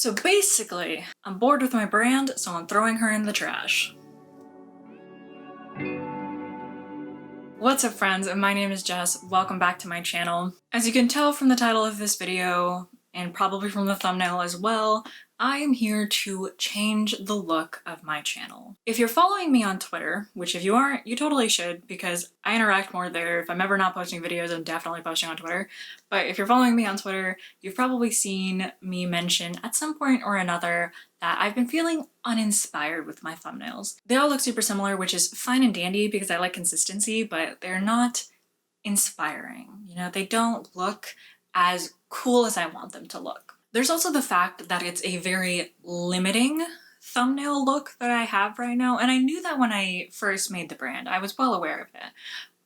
So basically, I'm bored with my brand, so I'm throwing her in the trash. What's up friends, my name is Jess, welcome back to my channel. As you can tell from the title of this video, and probably from the thumbnail as well, I am here to change the look of my channel. If you're following me on Twitter, which if you aren't, you totally should because I interact more there. If I'm ever not posting videos, I'm definitely posting on Twitter. But if you're following me on Twitter, you've probably seen me mention at some point or another that I've been feeling uninspired with my thumbnails. They all look super similar, which is fine and dandy because I like consistency, but they're not inspiring. You know, they don't look as cool as I want them to look. There's also the fact that it's a very limiting thumbnail look that I have right now, and I knew that when I first made the brand. I was well aware of it.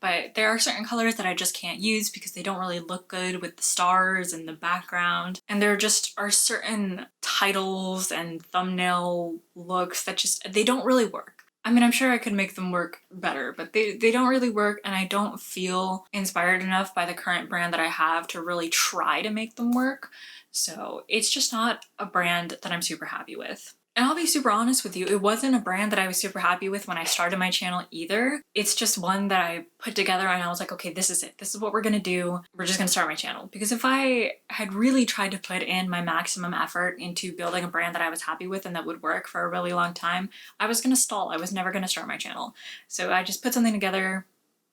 But there are certain colors that I just can't use because they don't really look good with the stars and the background. And there just are certain titles and thumbnail looks that they don't really work. I mean, I'm sure I could make them work better, but they don't really work, and I don't feel inspired enough by the current brand that I have to really try to make them work. So it's just not a brand that I'm super happy with. And I'll be super honest with you, it wasn't a brand that I was super happy with when I started my channel either. It's just one that I put together and I was like, okay, this is it. This is what we're gonna do. We're just gonna start my channel. Because if I had really tried to put in my maximum effort into building a brand that I was happy with and that would work for a really long time, I was gonna stall. I was never gonna start my channel. So I just put something together,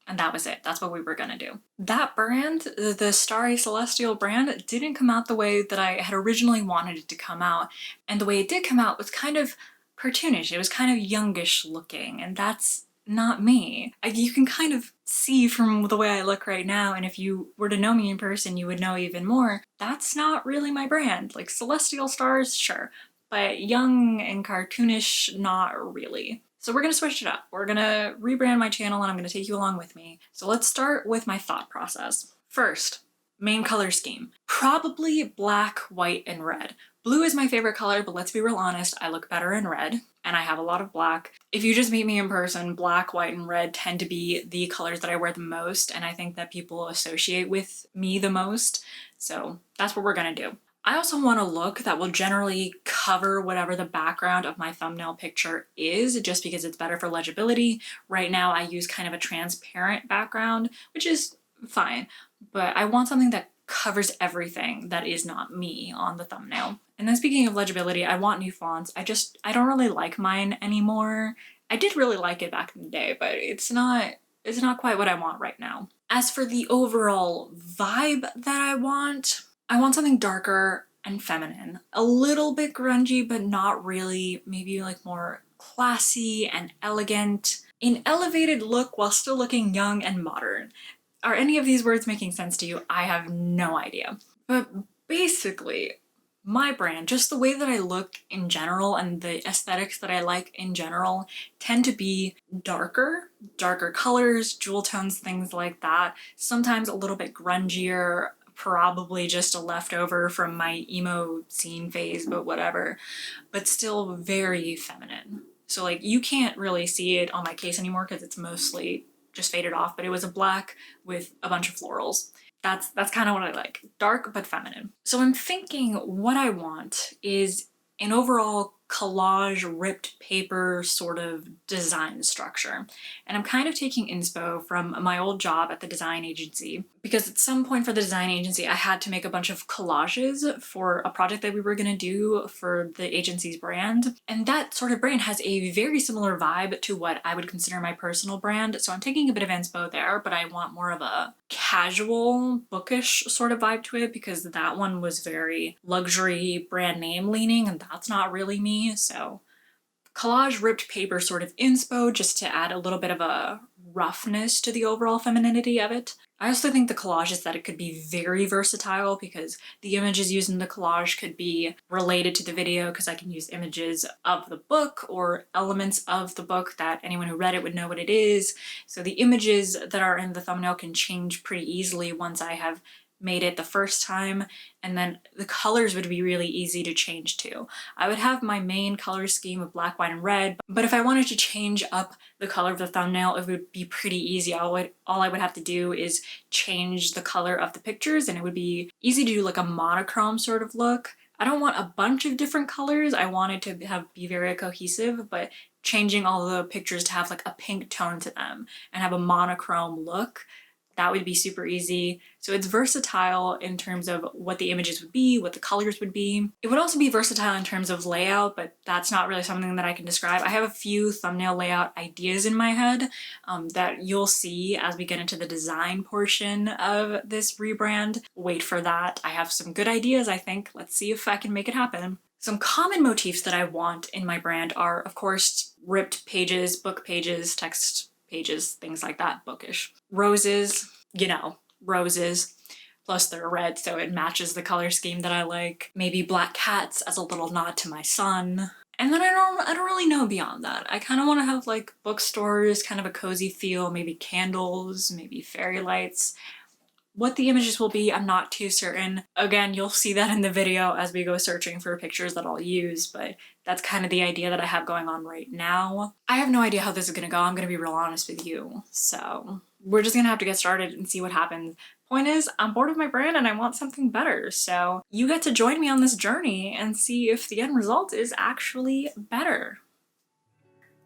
and that was it. That's what we were gonna do. That brand, the Starry Celestial brand, didn't come out the way that I had originally wanted it to come out. And the way it did come out was kind of cartoonish. It was kind of youngish looking, and that's not me. You can kind of see from the way I look right now, and if you were to know me in person, you would know even more. That's not really my brand. Like celestial stars, sure, but young and cartoonish, not really. So we're gonna switch it up. We're gonna rebrand my channel and I'm gonna take you along with me. So let's start with my thought process. First, main color scheme. Probably black, white, and red. Blue is my favorite color, but let's be real honest, I look better in red, and I have a lot of black. If you just meet me in person, black, white, and red tend to be the colors that I wear the most, and I think that people associate with me the most. So that's what we're gonna do. I also want a look that will generally cover whatever the background of my thumbnail picture is, just because it's better for legibility. Right now I use kind of a transparent background, which is fine, but I want something that covers everything that is not me on the thumbnail. And then speaking of legibility, I want new fonts. I don't really like mine anymore. I did really like it back in the day, but it's not quite what I want right now. As for the overall vibe that I want something darker and feminine. A little bit grungy, but not really. Maybe like more classy and elegant. An elevated look while still looking young and modern. Are any of these words making sense to you? I have no idea. But basically, my brand, just the way that I look in general and the aesthetics that I like in general, tend to be darker colors, jewel tones, things like that. Sometimes a little bit grungier, probably just a leftover from my emo scene phase, but whatever, but still very feminine. So like you can't really see it on my case anymore because it's mostly just faded off, but it was a black with a bunch of florals. That's kind of what I like. Dark but feminine. So I'm thinking what I want is an overall collage ripped paper sort of design structure. And I'm kind of taking inspo from my old job at the design agency, because at some point for the design agency I had to make a bunch of collages for a project that we were gonna do for the agency's brand. And that sort of brand has a very similar vibe to what I would consider my personal brand. So I'm taking a bit of inspo there, but I want more of a casual, bookish sort of vibe to it, because that one was very luxury brand name leaning, and that's not really me. So collage ripped paper sort of inspo, just to add a little bit of a roughness to the overall femininity of it. I also think the collage aesthetic could be very versatile because the images used in the collage could be related to the video, because I can use images of the book or elements of the book that anyone who read it would know what it is. So the images that are in the thumbnail can change pretty easily once I have made it the first time, and then the colors would be really easy to change too. I would have my main color scheme of black, white, and red, but if I wanted to change up the color of the thumbnail, it would be pretty easy. All I would have to do is change the color of the pictures, and it would be easy to do like a monochrome sort of look. I don't want a bunch of different colors. I want it to be very cohesive, but changing all the pictures to have like a pink tone to them and have a monochrome look, that would be super easy. So it's versatile in terms of what the images would be, what the colors would be. It would also be versatile in terms of layout, but that's not really something that I can describe. I have a few thumbnail layout ideas in my head that you'll see as we get into the design portion of this rebrand. Wait for that. I have some good ideas, I think. Let's see if I can make it happen. Some common motifs that I want in my brand are, of course, ripped pages, book pages, text pages, things like that, bookish. Roses, you know, roses. Plus they're red, so it matches the color scheme that I like. Maybe black cats as a little nod to my son. And then I don't really know beyond that. I kind of want to have like bookstores, kind of a cozy feel, maybe candles, maybe fairy lights. What the images will be, I'm not too certain. Again, you'll see that in the video as we go searching for pictures that I'll use, but that's kind of the idea that I have going on right now. I have no idea how this is gonna go, I'm gonna be real honest with you. So we're just gonna have to get started and see what happens. Point is, I'm bored of my brand and I want something better, so you get to join me on this journey and see if the end result is actually better.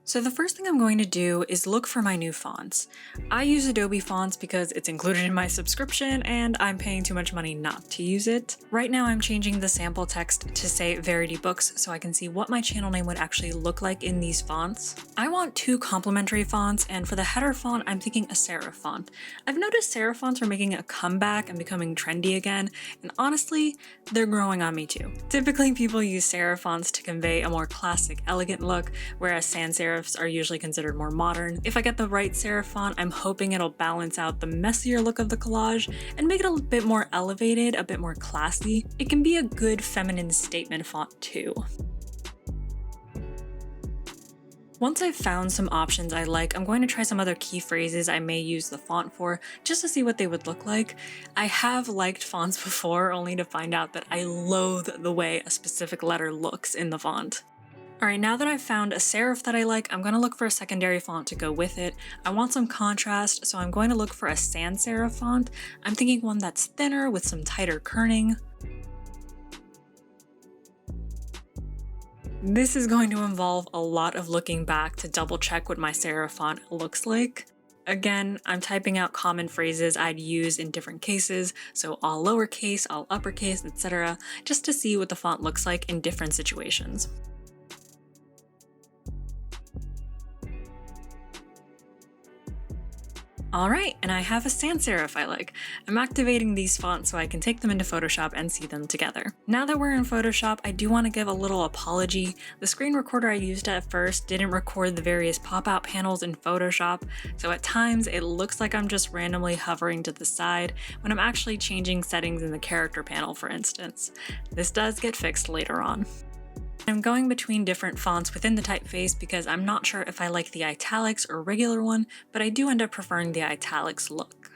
So the first thing I'm going to do is look for my new fonts. I use Adobe fonts because it's included in my subscription and I'm paying too much money not to use it. Right now I'm changing the sample text to say Verity Books so I can see what my channel name would actually look like in these fonts. I want 2 complementary fonts, and for the header font I'm thinking a serif font. I've noticed serif fonts are making a comeback and becoming trendy again, and honestly, they're growing on me too. Typically people use serif fonts to convey a more classic, elegant look, whereas sans serif are usually considered more modern. If I get the right serif font, I'm hoping it'll balance out the messier look of the collage and make it a bit more elevated, a bit more classy. It can be a good feminine statement font too. Once I've found some options I like, I'm going to try some other key phrases I may use the font for, just to see what they would look like. I have liked fonts before, only to find out that I loathe the way a specific letter looks in the font. Alright, now that I've found a serif that I like, I'm going to look for a secondary font to go with it. I want some contrast, so I'm going to look for a sans serif font. I'm thinking one that's thinner with some tighter kerning. This is going to involve a lot of looking back to double check what my serif font looks like. Again, I'm typing out common phrases I'd use in different cases, so all lowercase, all uppercase, etc., just to see what the font looks like in different situations. Alright, and I have a sans serif I like. I'm activating these fonts so I can take them into Photoshop and see them together. Now that we're in Photoshop, I do want to give a little apology. The screen recorder I used at first didn't record the various pop-out panels in Photoshop, so at times it looks like I'm just randomly hovering to the side when I'm actually changing settings in the character panel, for instance. This does get fixed later on. I'm going between different fonts within the typeface because I'm not sure if I like the italics or regular one, but I do end up preferring the italics look.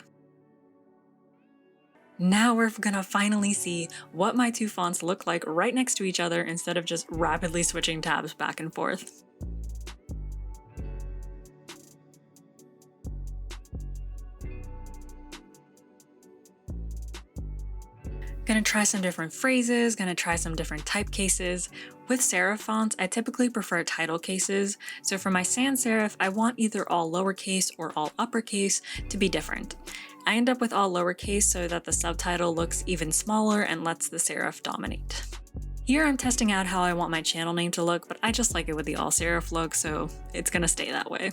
Now we're gonna finally see what my 2 fonts look like right next to each other instead of just rapidly switching tabs back and forth. Gonna try some different phrases, gonna try some different typecases. With serif fonts, I typically prefer title cases, so for my sans serif, I want either all lowercase or all uppercase to be different. I end up with all lowercase so that the subtitle looks even smaller and lets the serif dominate. Here I'm testing out how I want my channel name to look, but I just like it with the all serif look, so it's gonna stay that way.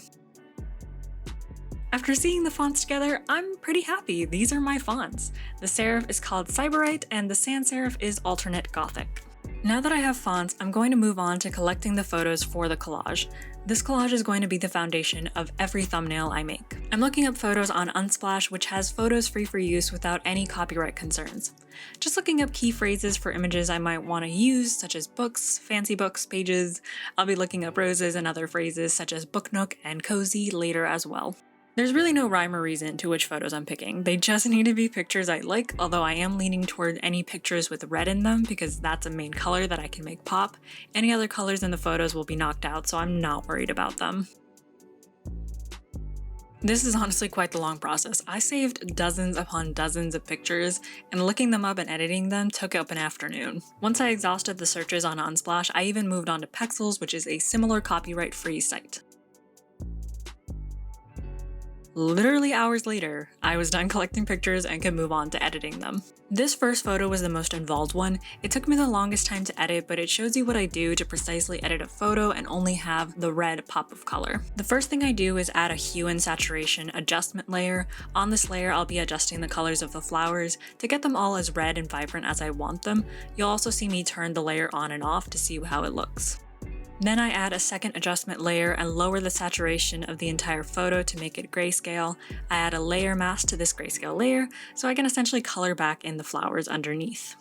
After seeing the fonts together, I'm pretty happy. These are my fonts. The serif is called Sybarite and the sans serif is Alternate Gothic. Now that I have fonts, I'm going to move on to collecting the photos for the collage. This collage is going to be the foundation of every thumbnail I make. I'm looking up photos on Unsplash, which has photos free for use without any copyright concerns. Just looking up key phrases for images I might want to use, such as books, fancy books, pages. I'll be looking up roses and other phrases such as book nook and cozy later as well. There's really no rhyme or reason to which photos I'm picking. They just need to be pictures I like, although I am leaning toward any pictures with red in them because that's a main color that I can make pop. Any other colors in the photos will be knocked out, so I'm not worried about them. This is honestly quite the long process. I saved dozens upon dozens of pictures, and looking them up and editing them took up an afternoon. Once I exhausted the searches on Unsplash, I even moved on to Pexels, which is a similar copyright-free site. Literally hours later, I was done collecting pictures and could move on to editing them. This first photo was the most involved one. It took me the longest time to edit, but it shows you what I do to precisely edit a photo and only have the red pop of color. The first thing I do is add a hue and saturation adjustment layer. On this layer, I'll be adjusting the colors of the flowers to get them all as red and vibrant as I want them. You'll also see me turn the layer on and off to see how it looks. Then I add a second adjustment layer and lower the saturation of the entire photo to make it grayscale. I add a layer mask to this grayscale layer, so I can essentially color back in the flowers underneath.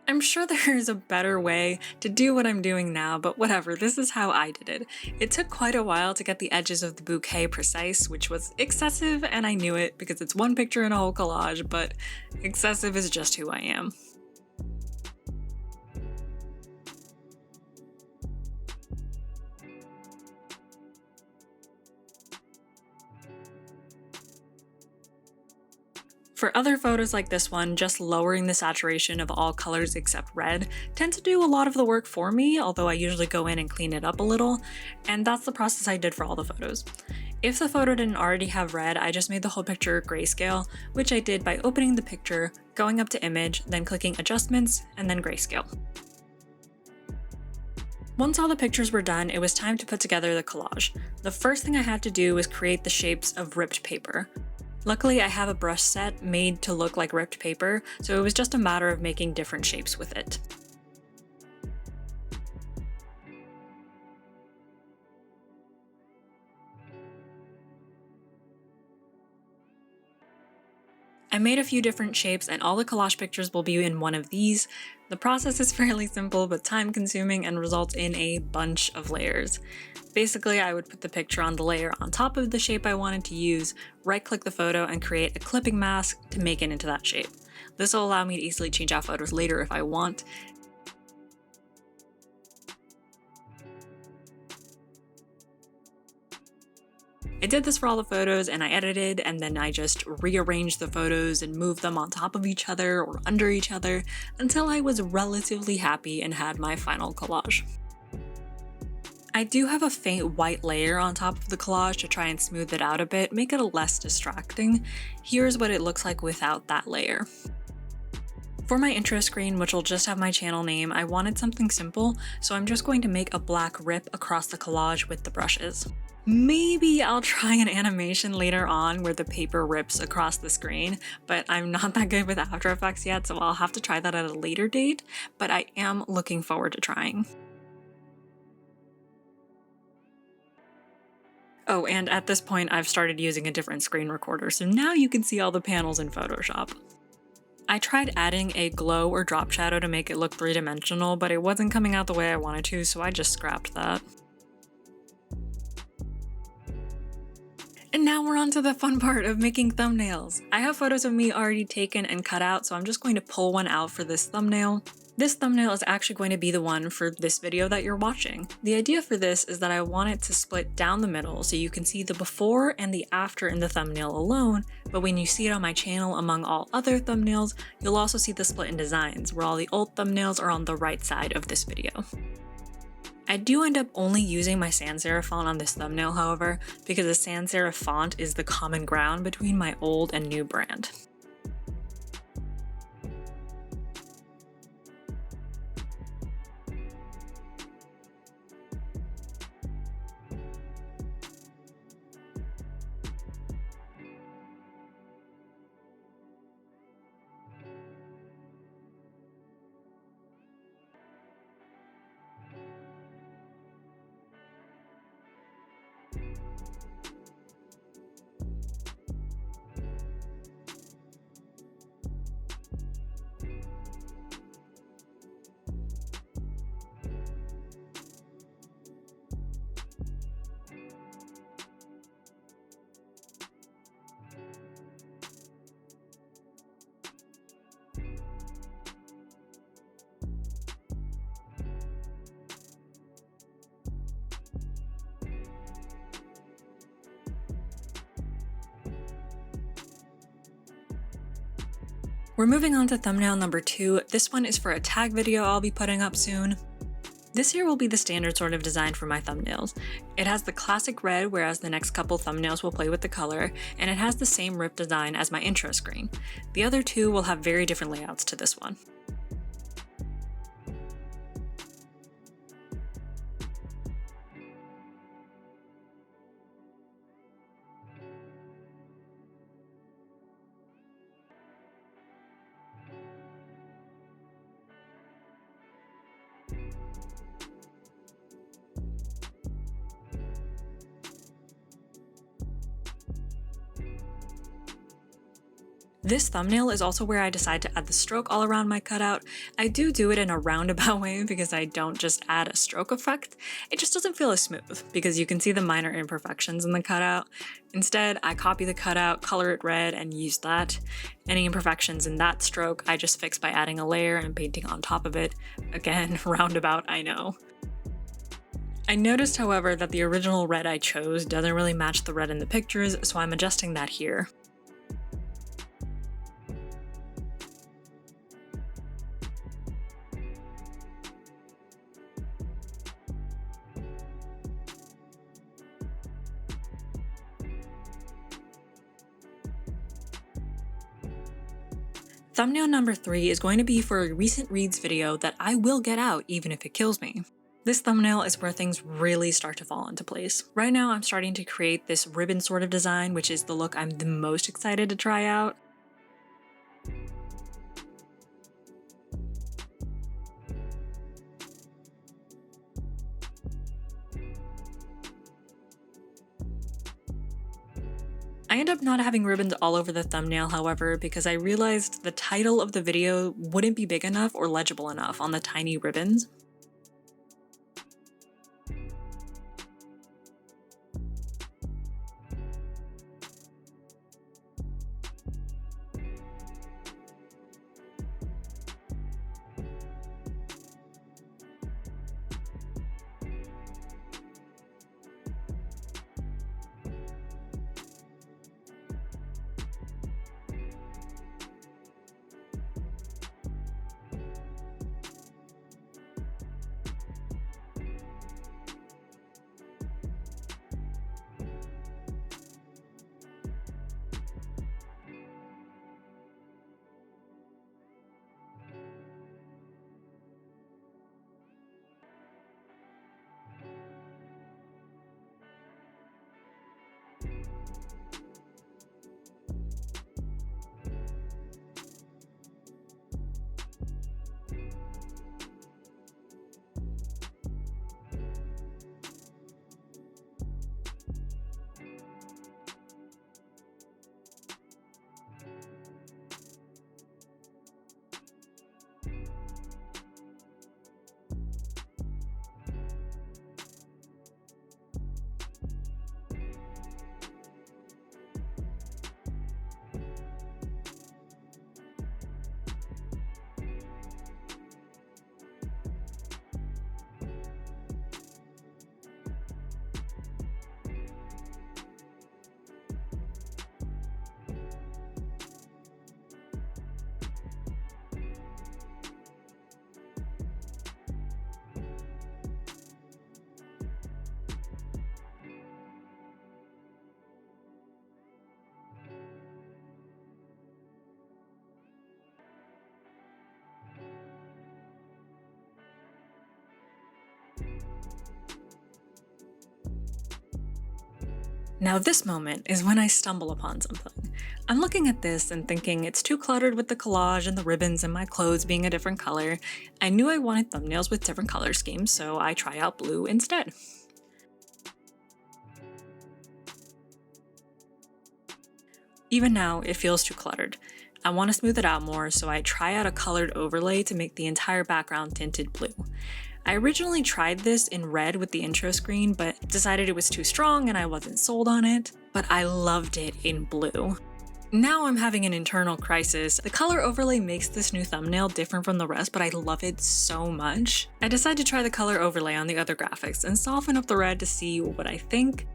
I'm sure there is a better way to do what I'm doing now, but whatever, this is how I did it. It took quite a while to get the edges of the bouquet precise, which was excessive, and I knew it because it's one picture in a whole collage, but excessive is just who I am. For other photos like this one, just lowering the saturation of all colors except red tends to do a lot of the work for me, although I usually go in and clean it up a little, and that's the process I did for all the photos. If the photo didn't already have red, I just made the whole picture grayscale, which I did by opening the picture, going up to image, then clicking adjustments, and then grayscale. Once all the pictures were done, it was time to put together the collage. The first thing I had to do was create the shapes of ripped paper. Luckily, I have a brush set made to look like ripped paper, so it was just a matter of making different shapes with it. I made a few different shapes and all the collage pictures will be in one of these. The process is fairly simple but time consuming and results in a bunch of layers. Basically, I would put the picture on the layer on top of the shape I wanted to use, right-click the photo, and create a clipping mask to make it into that shape. This will allow me to easily change out photos later if I want. I did this for all the photos and I edited, and then I just rearranged the photos and moved them on top of each other or under each other until I was relatively happy and had my final collage. I do have a faint white layer on top of the collage to try and smooth it out a bit, make it less distracting. Here's what it looks like without that layer. For my intro screen, which will just have my channel name, I wanted something simple, so I'm just going to make a black rip across the collage with the brushes. Maybe I'll try an animation later on where the paper rips across the screen, but I'm not that good with After Effects yet, so I'll have to try that at a later date, but I am looking forward to trying. Oh, and at this point I've started using a different screen recorder, so now you can see all the panels in Photoshop. I tried adding a glow or drop shadow to make it look three-dimensional, but it wasn't coming out the way I wanted to, so I just scrapped that. And now we're on to the fun part of making thumbnails. I have photos of me already taken and cut out, so I'm just going to pull one out for this thumbnail. This thumbnail is actually going to be the one for this video that you're watching. The idea for this is that I want it to split down the middle so you can see the before and the after in the thumbnail alone, but when you see it on my channel among all other thumbnails, you'll also see the split in designs, where all the old thumbnails are on the right side of this video. I do end up only using my sans serif font on this thumbnail, however, because the sans serif font is the common ground between my old and new brand. We're moving on to thumbnail number 2. This one is for a tag video I'll be putting up soon. This here will be the standard sort of design for my thumbnails. It has the classic red, whereas the next couple thumbnails will play with the color, and it has the same rip design as my intro screen. The other two will have very different layouts to this one. This thumbnail is also where I decide to add the stroke all around my cutout. I do it in a roundabout way because I don't just add a stroke effect. It just doesn't feel as smooth because you can see the minor imperfections in the cutout. Instead, I copy the cutout, color it red, and use that. Any imperfections in that stroke, I just fix by adding a layer and painting on top of it. Again, roundabout, I know. I noticed, however, that the original red I chose doesn't really match the red in the pictures, so I'm adjusting that here. Thumbnail number 3 is going to be for a recent reads video that I will get out even if it kills me. This thumbnail is where things really start to fall into place. Right now I'm starting to create this ribbon sort of design, which is the look I'm the most excited to try out. I end up not having ribbons all over the thumbnail, however, because I realized the title of the video wouldn't be big enough or legible enough on the tiny ribbons. Now this moment is when I stumble upon something. I'm looking at this and thinking it's too cluttered with the collage and the ribbons and my clothes being a different color. I knew I wanted thumbnails with different color schemes, so I try out blue instead. Even now, it feels too cluttered. I want to smooth it out more, so I try out a colored overlay to make the entire background tinted blue. I originally tried this in red with the intro screen, but decided it was too strong and I wasn't sold on it, but I loved it in blue. Now I'm having an internal crisis. The color overlay makes this new thumbnail different from the rest, but I love it so much. I decided to try the color overlay on the other graphics and soften up the red to see what I think.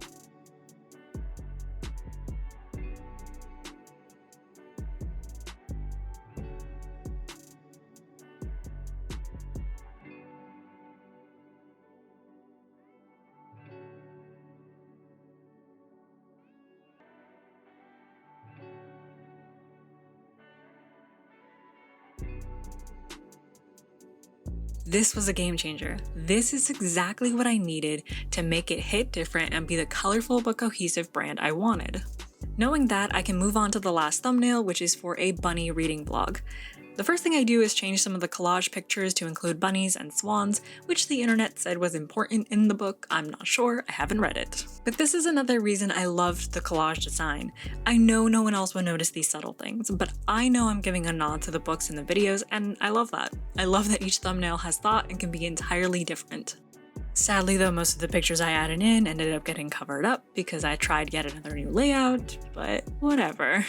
This was a game changer. This is exactly what I needed to make it hit different and be the colorful but cohesive brand I wanted. Knowing that, I can move on to the last thumbnail, which is for a bunny reading vlog. The first thing I do is change some of the collage pictures to include bunnies and swans, which the internet said was important in the book. I'm not sure, I haven't read it. But this is another reason I loved the collage design. I know no one else would notice these subtle things, but I know I'm giving a nod to the books and the videos, and I love that. I love that each thumbnail has thought and can be entirely different. Sadly though, most of the pictures I added in ended up getting covered up because I tried yet another new layout, but whatever.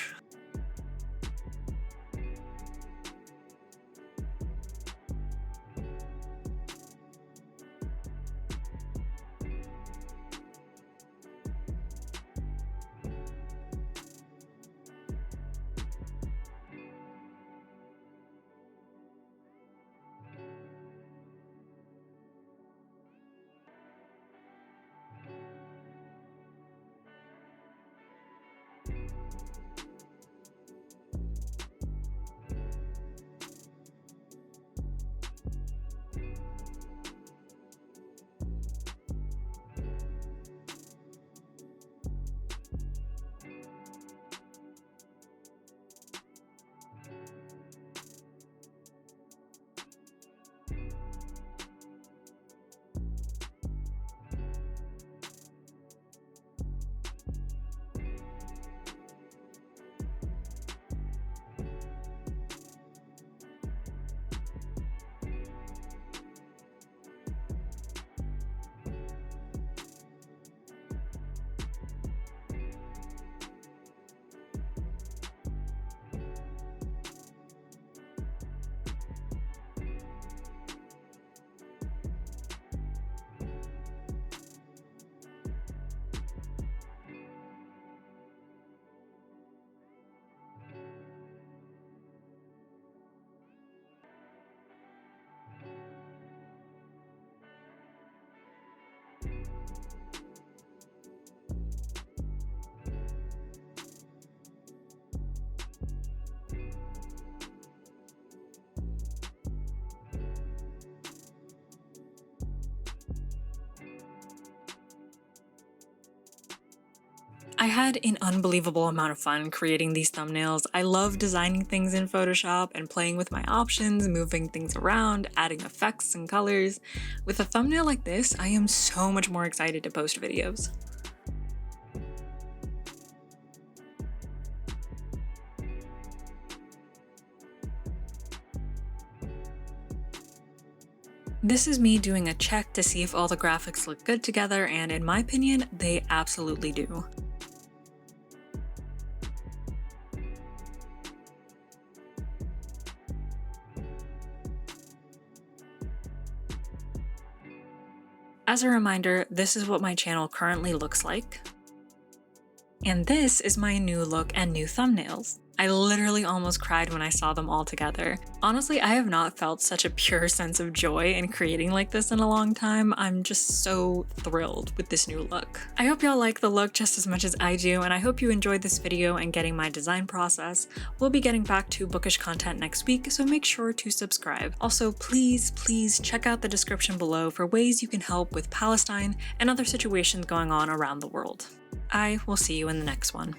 I had an unbelievable amount of fun creating these thumbnails. I love designing things in Photoshop and playing with my options, moving things around, adding effects and colors. With a thumbnail like this, I am so much more excited to post videos. This is me doing a check to see if all the graphics look good together, and in my opinion, they absolutely do. As a reminder, this is what my channel currently looks like. And this is my new look and new thumbnails. I literally almost cried when I saw them all together. Honestly, I have not felt such a pure sense of joy in creating like this in a long time. I'm just so thrilled with this new look. I hope y'all like the look just as much as I do, and I hope you enjoyed this video and getting my design process. We'll be getting back to bookish content next week, so make sure to subscribe. Also, please check out the description below for ways you can help with Palestine and other situations going on around the world. I will see you in the next one.